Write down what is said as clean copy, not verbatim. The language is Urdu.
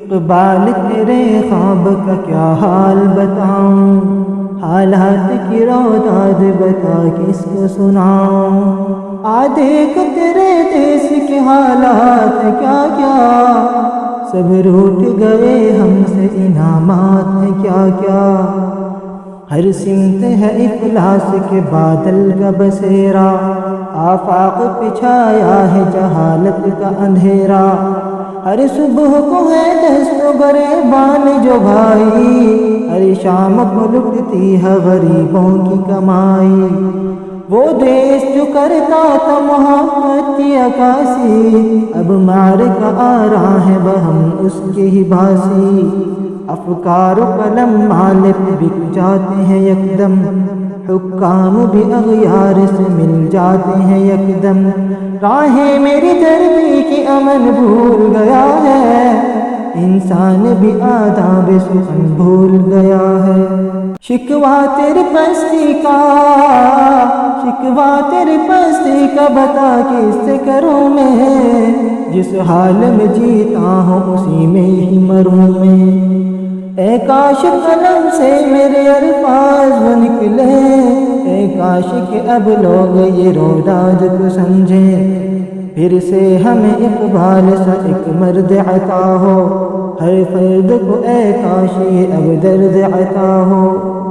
اقبال تیرے خواب کا کیا حال بتاؤں، حالات کی روداد بتا کس کو سناؤں۔ دیکھ تیرے دیس کے حالات کیا کیا، سب روٹ گئے ہم سے انعامات ہیں کیا کیا۔ ہر سمت ہے افلاس کے بادل کا بسیرا، آفاق پہ چھایا ہے جہالت کا اندھیرا۔ ہر صبح کو ہے دست گریبان جو بھائی، ہر شام کو لٹتی ہے غریبوں کی کمائی۔ وہ دیش جو کرتا تھا محبت کی عکاسی، اب مار کا آ رہا ہے بہم اس کے ہی باسی۔ افکار و قلم مال پہ بک جاتے ہیں یکدم، حکام بھی اغیار سے مل جاتے ہیں یکدم۔ راہیں میری دھرتی کی امن بھول گیا ہے، انسان بھی آداب سخن بھول گیا ہے۔ شکوہ تیری پستی کا، شکوہ تیری پستی کا بتا کس سے کروں میں، جس حال میں جیتا ہوں اسی میں ہی مروں میں۔ اے کاش قلم سے میرے الفاظ وہ نکلے، اے کاش کہ اب لوگ یہ روداد کو سمجھیں۔ پھر سے ہمیں اقبال سا ایک مرد عطا ہو، ہر فرد کو اے کاش یہ اب درد عطا ہو۔